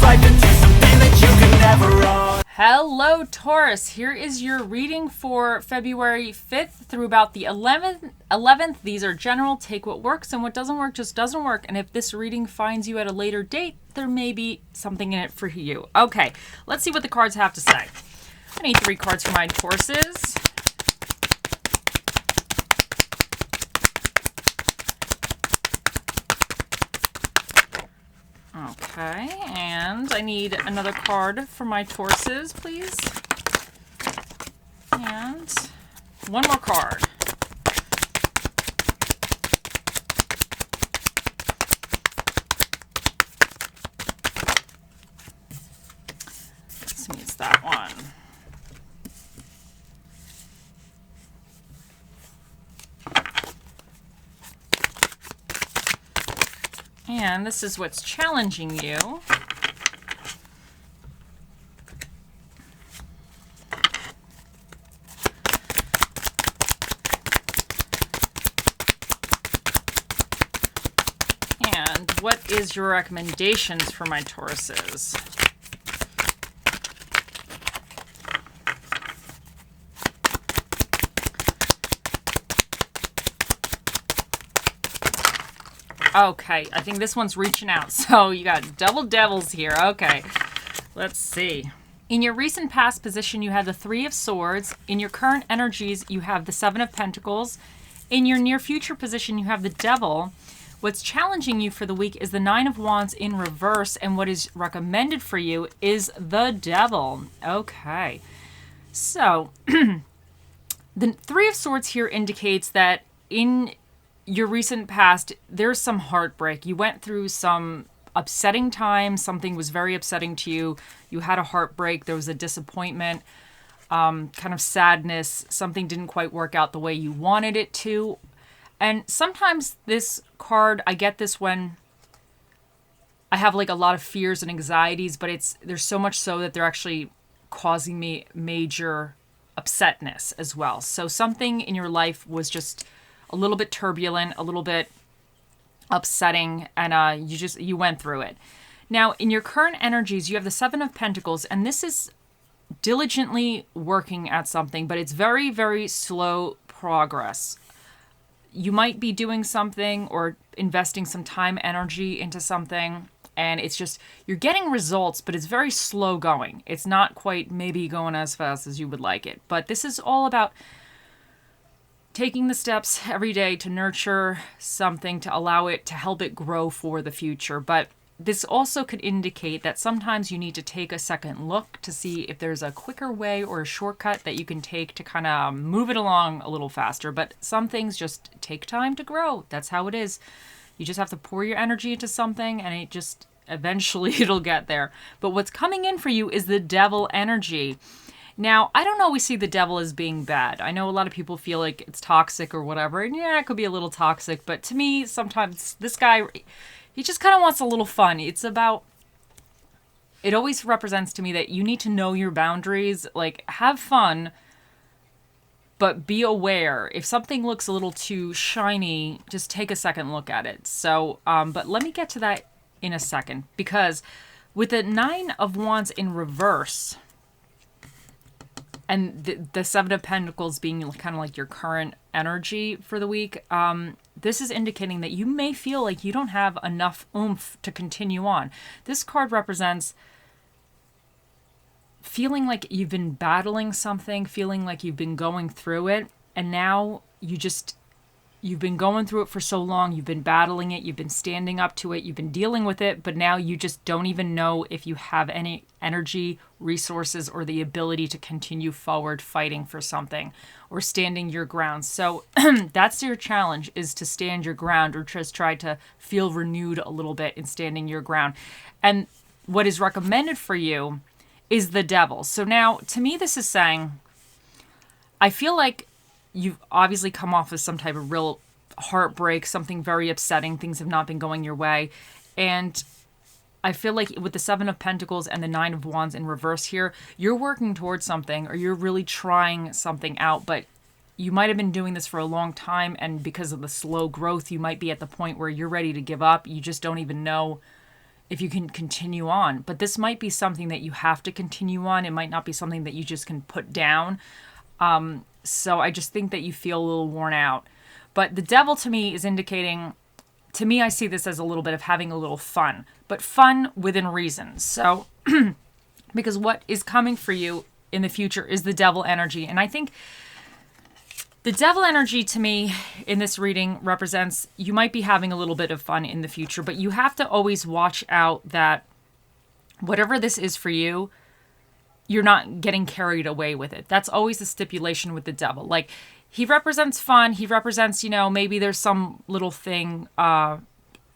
life into something that you can never own. Hello, Taurus. Here is your reading for February 5th through about the 11th. These are general. Take what works, and what doesn't work just doesn't work. And if this reading finds you at a later date, there may be something in it for you. Okay, let's see what the cards have to say. I need 3 cards for my Tauruses. Okay, and I need another card for my Tauruses, please. And one more card. This means that one. And this is what's challenging you. And what is your recommendations for my Tauruses? Okay, I think this one's reaching out. So you got double devils here. Okay, let's see. In your recent past position, you have the 3 of Swords. In your current energies, you have the 7 of Pentacles. In your near future position, you have the Devil. What's challenging you for the week is the 9 of Wands in reverse, and what is recommended for you is the Devil. Okay, so the 3 of Swords here indicates that in your recent past, there's some heartbreak. You went through some upsetting time. Something was very upsetting to you. You had a heartbreak. There was a disappointment, kind of sadness. Something didn't quite work out the way you wanted it to. And sometimes this card, I get this when I have like a lot of fears and anxieties, but there's so much so that they're actually causing me major upsetness as well. So something in your life was just a little bit turbulent, a little bit upsetting, and you went through it. Now, in your current energies, you have the 7 of Pentacles, and this is diligently working at something, but it's very, very slow progress. You might be doing something or investing some time, energy into something, and it's just, you're getting results, but it's very slow going. It's not quite maybe going as fast as you would like it, but this is all about taking the steps every day to nurture something, to allow it, to help it grow for the future. But this also could indicate that sometimes you need to take a second look to see if there's a quicker way or a shortcut that you can take to kind of move it along a little faster. But some things just take time to grow. That's how it is. You just have to pour your energy into something, and it just eventually it'll get there. But what's coming in for you is the Devil energy. Now, I don't always see the Devil as being bad. I know a lot of people feel like it's toxic or whatever, and yeah, it could be a little toxic, but to me, sometimes this guy, he just kind of wants a little fun. It always represents to me that you need to know your boundaries, like have fun, but be aware. If something looks a little too shiny, just take a second look at it. So, but let me get to that in a second, because with the 9 of Wands in reverse, and the 7 of Pentacles being kind of like your current energy for the week, this is indicating that you may feel like you don't have enough oomph to continue on. This card represents feeling like you've been battling something, feeling like you've been going through it, and now you've been going through it for so long, you've been battling it, you've been standing up to it, you've been dealing with it, but now you just don't even know if you have any energy, resources, or the ability to continue forward fighting for something or standing your ground. So that's your challenge, is to stand your ground, or just try to feel renewed a little bit in standing your ground. And what is recommended for you is the Devil. So now, to me, this is saying, I feel like you've obviously come off of some type of real heartbreak, something very upsetting. Things have not been going your way. And I feel like with the 7 of Pentacles and the 9 of Wands in reverse here, you're working towards something, or you're really trying something out, but you might have been doing this for a long time, and because of the slow growth, you might be at the point where you're ready to give up. You just don't even know if you can continue on. But this might be something that you have to continue on. It might not be something that you just can put down. So I just think that you feel a little worn out. But the devil to me is indicating, to me, I see this as a little bit of having a little fun, but fun within reason. So, because what is coming for you in the future is the devil energy. And I think the devil energy to me in this reading represents you might be having a little bit of fun in the future, but you have to always watch out that whatever this is for you, you're not getting carried away with it. That's always the stipulation with the devil. Like, he represents fun. He represents, maybe there's some little thing,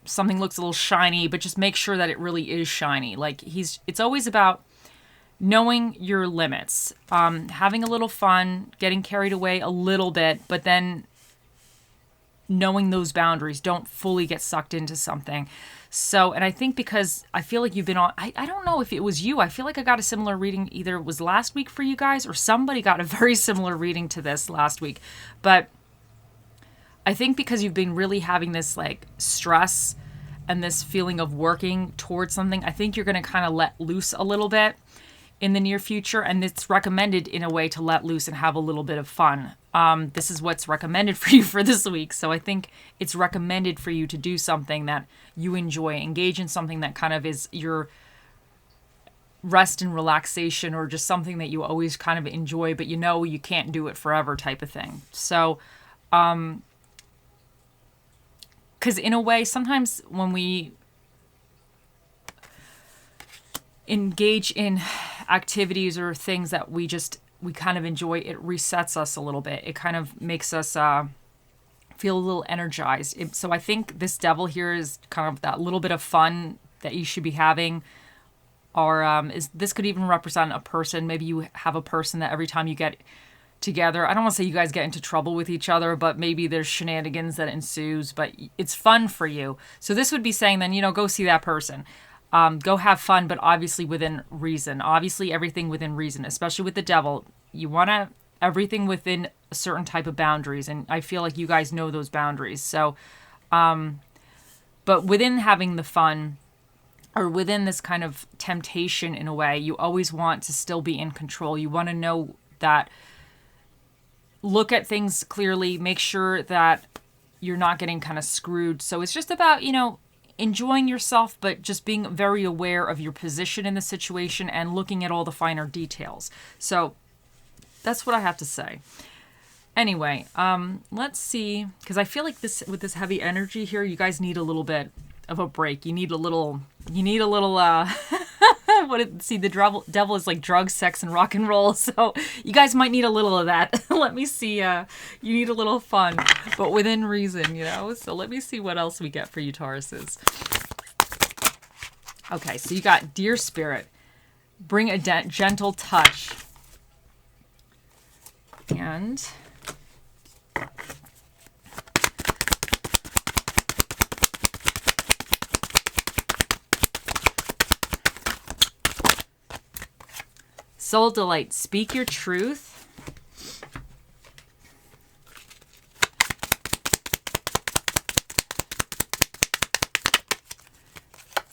something looks a little shiny, but just make sure that it really is shiny. Like, it's always about knowing your limits, having a little fun, getting carried away a little bit, but then knowing those boundaries. Don't fully get sucked into something. So, and I think because I feel like you've been on, I don't know if it was you. I feel like I got a similar reading, either it was last week for you guys or somebody got a very similar reading to this last week. But I think because you've been really having this like stress and this feeling of working towards something, I think you're going to kind of let loose a little bit in the near future. And it's recommended in a way to let loose and have a little bit of fun. This is what's recommended for you for this week. So I think it's recommended for you to do something that you enjoy, engage in something that kind of is your rest and relaxation, or just something that you always kind of enjoy, but you can't do it forever type of thing. So, because in a way, sometimes when we engage in activities or things that we kind of enjoy, it resets us a little bit. It kind of makes us feel a little energized. So I think this devil here is kind of that little bit of fun that you should be having. Or this could even represent a person. Maybe you have a person that every time you get together, I don't want to say you guys get into trouble with each other, but maybe there's shenanigans that ensues, but it's fun for you. So this would be saying then, go see that person. Go have fun, but obviously within reason. Obviously everything within reason, especially with the devil. You want everything within a certain type of boundaries. And I feel like you guys know those boundaries. So, but within having the fun, or within this kind of temptation in a way, you always want to still be in control. You want to know that, look at things clearly, make sure that you're not getting kind of screwed. So it's just about, enjoying yourself, but just being very aware of your position in the situation and looking at all the finer details. So that's what I have to say. Anyway, let's see, because I feel like with this heavy energy here, you guys need a little bit of a break. You need a little, the devil is like drugs, sex, and rock and roll. So you guys might need a little of that. Let me see. You need a little fun, but within reason, So let me see what else we get for you, Tauruses. Okay, so you got Dear Spirit, bring a gentle touch. And Soul Delight, speak your truth.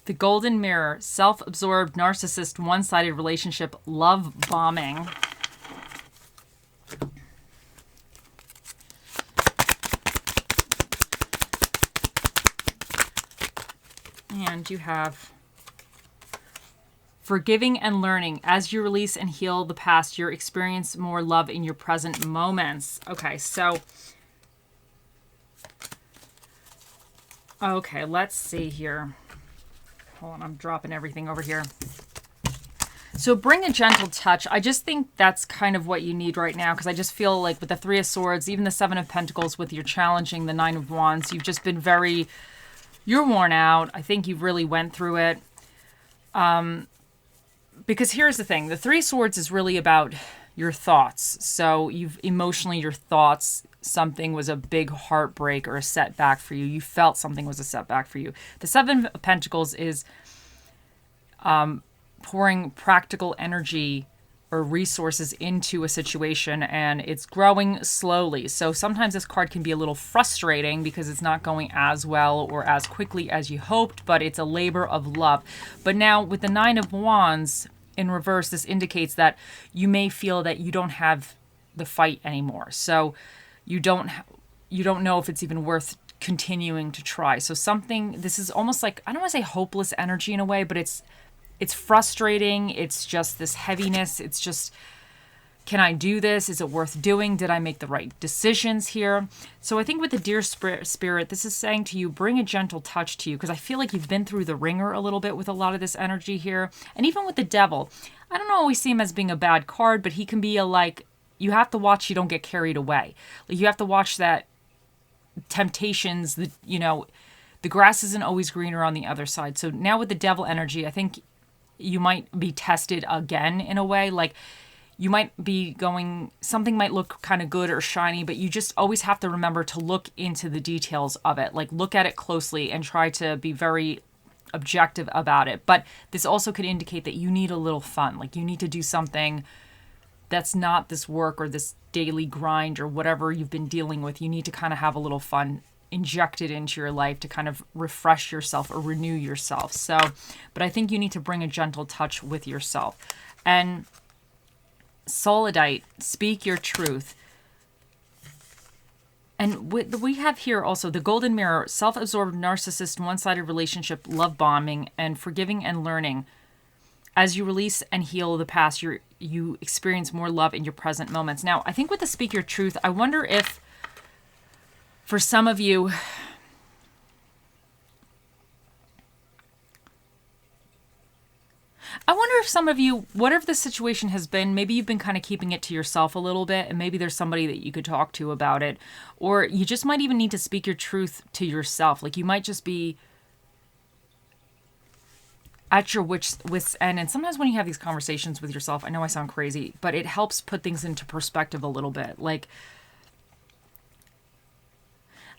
The Golden Mirror, self-absorbed, narcissist, one-sided relationship, love bombing. And you have Forgiving and learning. As you release and heal the past, you'll experience more love in your present moments. Okay, so... Okay, let's see here. Hold on, I'm dropping everything over here. So bring a gentle touch. I just think that's kind of what you need right now, because I just feel like with the Three of Swords, even the Seven of Pentacles, with your challenging the Nine of Wands, you've just been you're worn out. I think you really went through it. Because here's the thing. The Three of Swords is really about your thoughts. So emotionally, your thoughts, something was a big heartbreak or a setback for you. You felt something was a setback for you. The Seven of Pentacles is pouring practical energy or resources into a situation, and it's growing slowly. So sometimes this card can be a little frustrating because it's not going as well or as quickly as you hoped, but it's a labor of love. But now with the Nine of Wands in reverse, this indicates that you may feel that you don't have the fight anymore. So you don't know if it's even worth continuing to try. So this is almost like, I don't want to say hopeless energy in a way, but it's frustrating. It's just this heaviness. It's just, can I do this? Is it worth doing? Did I make the right decisions here? So I think with the Deer Spirit, this is saying to you, bring a gentle touch to you, because I feel like you've been through the ringer a little bit with a lot of this energy here. And even with the Devil, I don't always see him as being a bad card, but he can be you have to watch you don't get carried away. Like, you have to watch that temptations, the grass isn't always greener on the other side. So now with the Devil energy, I think you might be tested again in a way. Like, you might be something might look kind of good or shiny, but you just always have to remember to look into the details of it. Like, look at it closely and try to be very objective about it. But this also could indicate that you need a little fun. Like, you need to do something that's not this work or this daily grind or whatever you've been dealing with. You need to kind of have a little fun injected into your life to kind of refresh yourself or renew yourself. So, but I think you need to bring a gentle touch with yourself. And Solidite, speak your truth. And we have here also the Golden Mirror, self-absorbed narcissist, one-sided relationship, love bombing, and forgiving and learning. As you release and heal the past, you experience more love in your present moments. Now, I think with the speak your truth, I wonder if for some of you, whatever the situation has been, maybe you've been kind of keeping it to yourself a little bit, and maybe there's somebody that you could talk to about it, or you just might even need to speak your truth to yourself. Like, you might just be at your wit's end. And sometimes when you have these conversations with yourself, I know I sound crazy, but it helps put things into perspective a little bit. Like,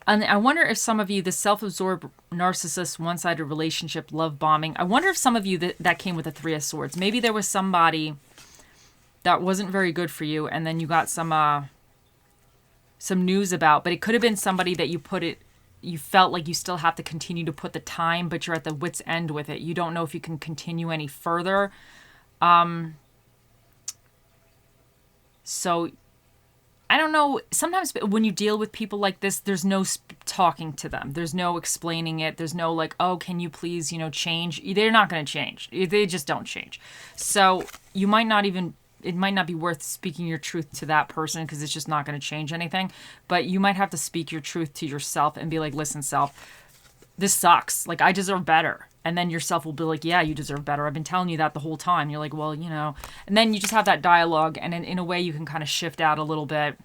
and I wonder if some of you, the self-absorbed narcissist, one-sided relationship, love bombing, I wonder if some of you that came with the Three of Swords. Maybe there was somebody that wasn't very good for you, and then you got some news about, but it could have been somebody that you felt like you still have to continue to put the time, but you're at the wit's end with it. You don't know if you can continue any further. So I don't know. Sometimes when you deal with people like this, there's no talking to them. There's no explaining it. There's no like, oh, can you please, change? They're not going to change. They just don't change. So you might not even, it might not be worth speaking your truth to that person because it's just not going to change anything. But you might have to speak your truth to yourself and be like, listen, self, this sucks. Like, I deserve better. And then yourself will be like, yeah, you deserve better. I've been telling you that the whole time. You're like, well, And then you just have that dialogue. And in a way, you can kind of shift out a little bit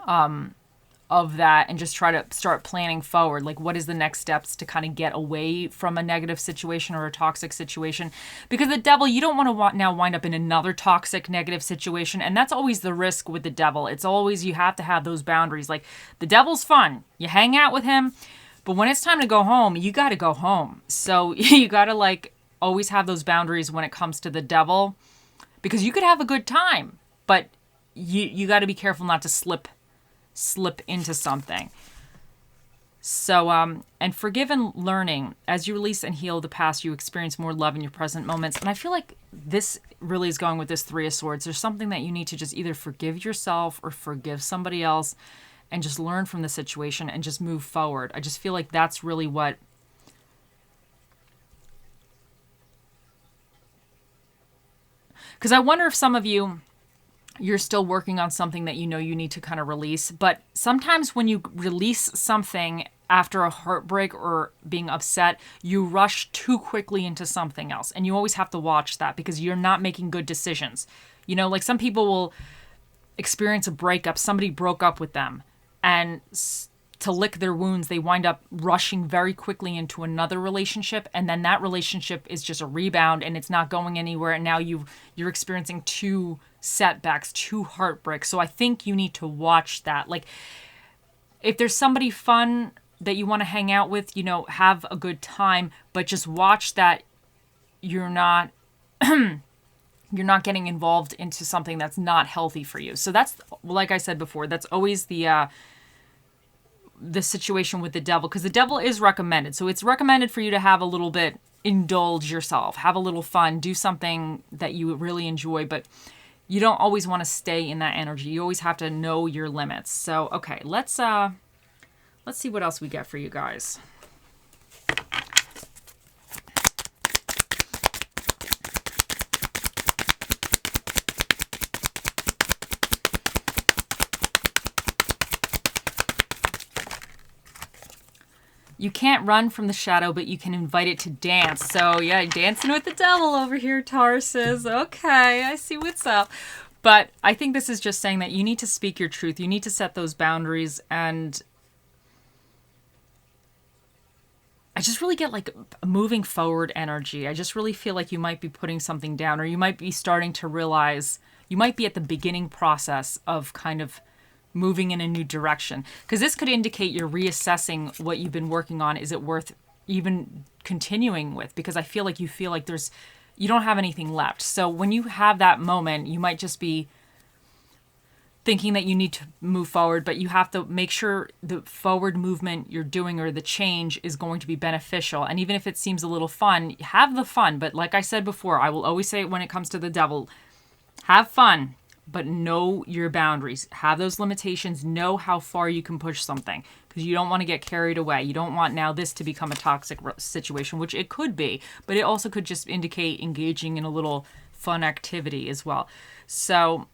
of that and just try to start planning forward. Like, what is the next steps to kind of get away from a negative situation or a toxic situation? Because the Devil, you don't want to now wind up in another toxic, negative situation. And that's always the risk with the Devil. It's always, you have to have those boundaries. Like, the Devil's fun. You hang out with him. But when it's time to go home, you got to go home. So you got to always have those boundaries when it comes to the Devil, because you could have a good time, but you got to be careful not to slip into something. So, and forgive and learning. As you release and heal the past, you experience more love in your present moments. And I feel like this really is going with this Three of Swords. There's something that you need to just either forgive yourself or forgive somebody else, and just learn from the situation and just move forward. I just feel like that's really what... Because I wonder if some of you, you're still working on something that you need to kind of release. But sometimes when you release something after a heartbreak or being upset, you rush too quickly into something else. And you always have to watch that because you're not making good decisions. Like some people will experience a breakup. Somebody broke up with them. And to lick their wounds, they wind up rushing very quickly into another relationship. And then that relationship is just a rebound and it's not going anywhere. And now you're experiencing two setbacks, two heartbreaks. So I think you need to watch that. Like, if there's somebody fun that you want to hang out with, have a good time, but just watch that you're not you're not getting involved into something that's not healthy for you. So that's, like I said before, that's always the situation with the devil, because the devil is recommended. So it's recommended for you to have a little bit, indulge yourself, have a little fun, do something that you really enjoy, but you don't always want to stay in that energy. You always have to know your limits. So, okay, let's see what else we get for you guys. You can't run from the shadow, but you can invite it to dance. So, yeah, dancing with the devil over here, Taurus says. Okay, I see what's up. But I think this is just saying that you need to speak your truth. You need to set those boundaries. And I just really get like a moving forward energy. I just really feel like you might be putting something down, or you might be starting to realize, you might be at the beginning process of kind of moving in a new direction, because this could indicate you're reassessing what you've been working on. Is it worth even continuing with? Because I feel like you don't have anything left. So when you have that moment, you might just be thinking that you need to move forward, but you have to make sure the forward movement you're doing, or the change, is going to be beneficial. And even if it seems a little fun, have the fun. But like I said before, I will always say it when it comes to the devil, have fun, but know your boundaries. Have those limitations. Know how far you can push something, because you don't want to get carried away. You don't want now this to become a toxic situation, which it could be, but it also could just indicate engaging in a little fun activity as well. So,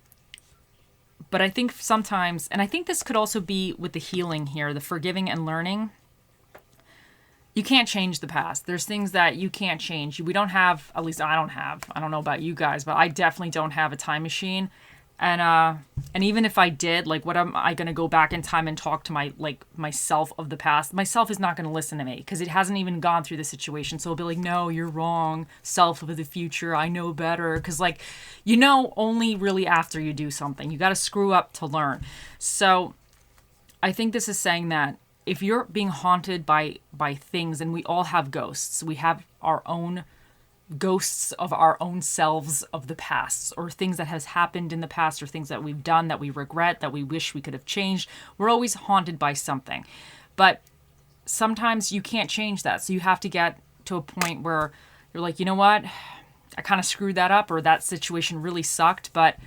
but I think sometimes, and I think this could also be with the healing here, the forgiving and learning. You can't change the past. There's things that you can't change. We don't have, at least I don't know about you guys, but I definitely don't have a time machine. And even if I did, like, what am I going to go back in time and talk to myself of the past? Myself is not going to listen to me, because it hasn't even gone through the situation. So it'll be like, no, you're wrong. Self of the future, I know better. Because, like, you know, only really after you do something. You got to screw up to learn. So I think this is saying that if you're being haunted by things, and we all have ghosts, we have our own ghosts of our own selves of the past, or things that has happened in the past, or things that we've done that we regret, that we wish we could have changed. We're always haunted by something, but sometimes you can't change that. So you have to get to a point where you're like, you know what, I kind of screwed that up, or that situation really sucked, but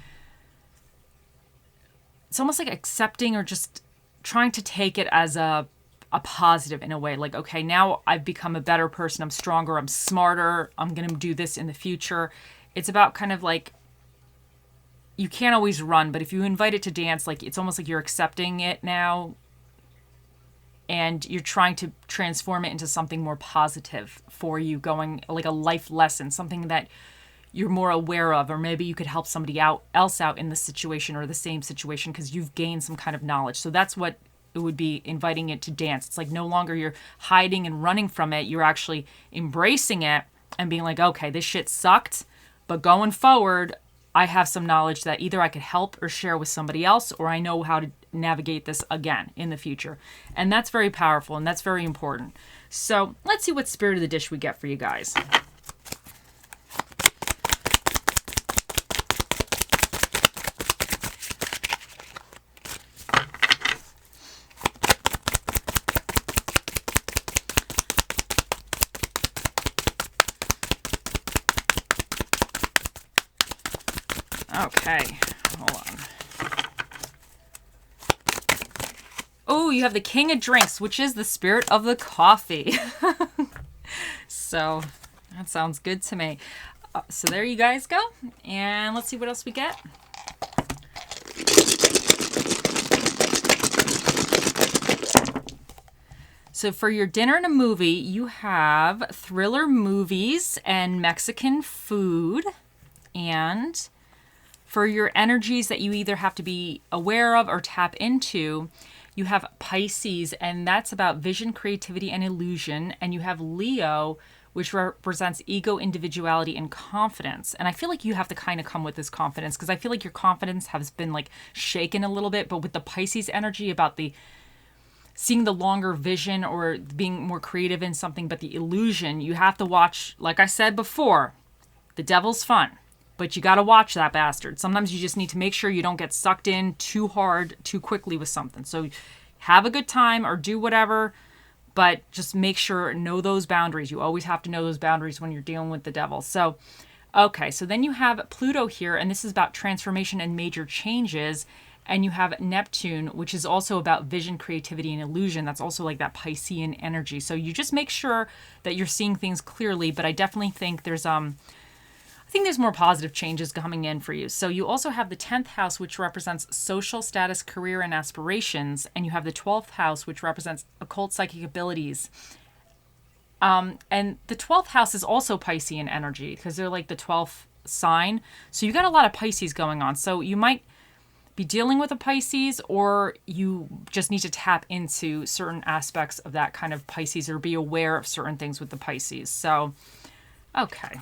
it's almost like accepting, or just trying to take it as a positive in a way. Like, okay, now I've become a better person. I'm stronger. I'm smarter. I'm going to do this in the future. It's about kind of like, you can't always run, but if you invite it to dance, like, it's almost like you're accepting it now, and you're trying to transform it into something more positive for you, going like a life lesson, something that you're more aware of, or maybe you could help somebody else out in the situation, or the same situation, because you've gained some kind of knowledge. So that's what it would be, inviting it to dance. It's like no longer you're hiding and running from it. You're actually embracing it and being like, okay, this shit sucked, but going forward, I have some knowledge that either I could help or share with somebody else, or I know how to navigate this again in the future. And that's very powerful, and that's very important. So let's see what spirit of the dish we get for you guys. Okay, hold on. Oh, you have the King of Drinks, which is the spirit of the coffee. So that sounds good to me. So there you guys go. And let's see what else we get. So for your dinner and a movie, you have thriller movies and Mexican food. And for your energies that you either have to be aware of or tap into, you have Pisces, and that's about vision, creativity, and illusion. And you have Leo, which represents ego, individuality, and confidence. And I feel like you have to kind of come with this confidence, because I feel like your confidence has been like shaken a little bit. But with the Pisces energy about the seeing the longer vision, or being more creative in something, but the illusion, you have to watch, like I said before, the devil's fun. But you got to watch that bastard. Sometimes you just need to make sure you don't get sucked in too hard, too quickly with something. So have a good time or do whatever, but just make sure, know those boundaries. You always have to know those boundaries when you're dealing with the devil. So, okay, so then you have Pluto here, and this is about transformation and major changes. And you have Neptune, which is also about vision, creativity, and illusion. That's also like that Piscean energy. So you just make sure that you're seeing things clearly. But I definitely think there's more positive changes coming in for you. So you also have the 10th house, which represents social status, career, and aspirations. And you have the 12th house, which represents occult psychic abilities. And the 12th house is also Piscean energy because they're like the 12th sign. So you got a lot of Pisces going on. So you might be dealing with a Pisces, or you just need to tap into certain aspects of that kind of Pisces or be aware of certain things with the Pisces. So, okay.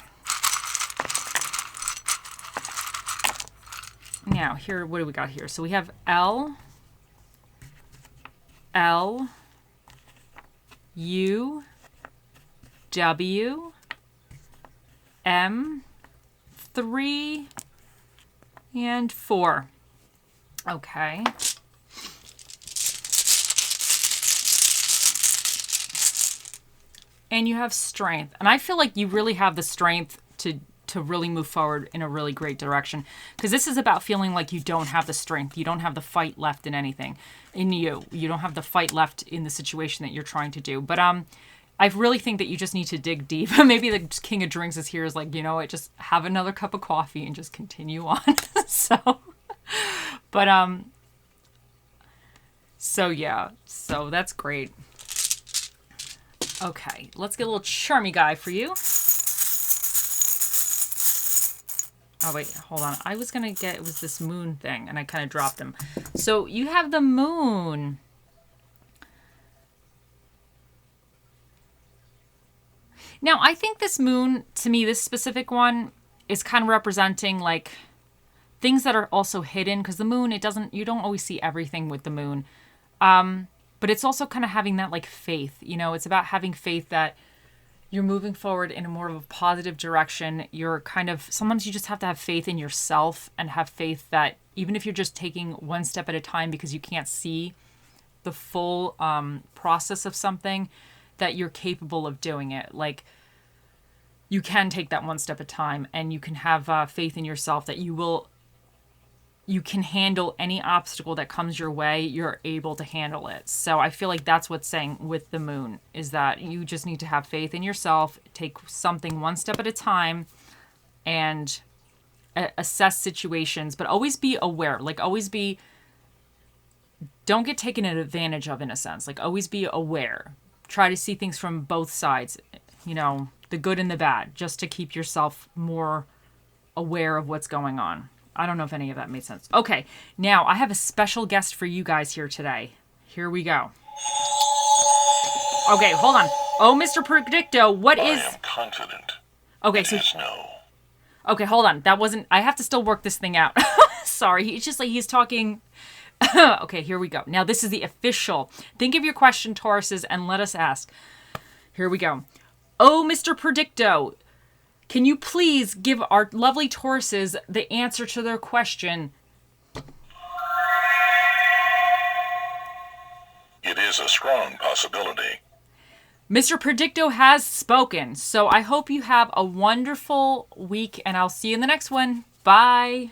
Now, here, what do we got here? So we have L, U, W, M, 3, and 4. Okay. And you have strength. And I feel like you really have the strength to really move forward in a really great direction. Because this is about feeling like you don't have the strength. You don't have the fight left in anything. In you. You don't have the fight left in the situation that you're trying to do. But I really think that you just need to dig deep. Maybe the King of Drinks is here is like, you know what, just have another cup of coffee and just continue on. But so yeah, so that's great. Okay, let's get a little charmy guy for you. Oh wait, hold on. I was gonna get, it was this moon thing and I kind of dropped him. So you have the moon. Now I think this moon, to me, this specific one is kind of representing like things that are also hidden, because the moon, you don't always see everything with the moon. But it's also kind of having that like faith, you know, it's about having faith that you're moving forward in a more of a positive direction. You're kind of, sometimes you just have to have faith in yourself and have faith that even if you're just taking one step at a time because you can't see the full process of something, that you're capable of doing it. Like, you can take that one step at a time, and you can have faith in yourself that you can handle any obstacle that comes your way. You're able to handle it. So I feel like that's what's saying with the moon, is that you just need to have faith in yourself, take something one step at a time, and assess situations, but always be aware. Like, don't get taken advantage of, in a sense. Like, always be aware. Try to see things from both sides, you know, the good and the bad, just to keep yourself more aware of what's going on. I don't know if any of that made sense. Okay, now I have a special guest for you guys here today. Here we go. Okay, hold on. Oh, Mr. Predicto, what is... I am confident. Okay, it so... is no. Okay, hold on. That wasn't... I have to still work this thing out. Sorry, he's just like, he's talking... Okay, here we go. Now, this is the official. Think of your question, Tauruses, and let us ask. Here we go. Oh, Mr. Predicto, can you please give our lovely Tauruses the answer to their question? It is a strong possibility. Mr. Predicto has spoken. So I hope you have a wonderful week, and I'll see you in the next one. Bye.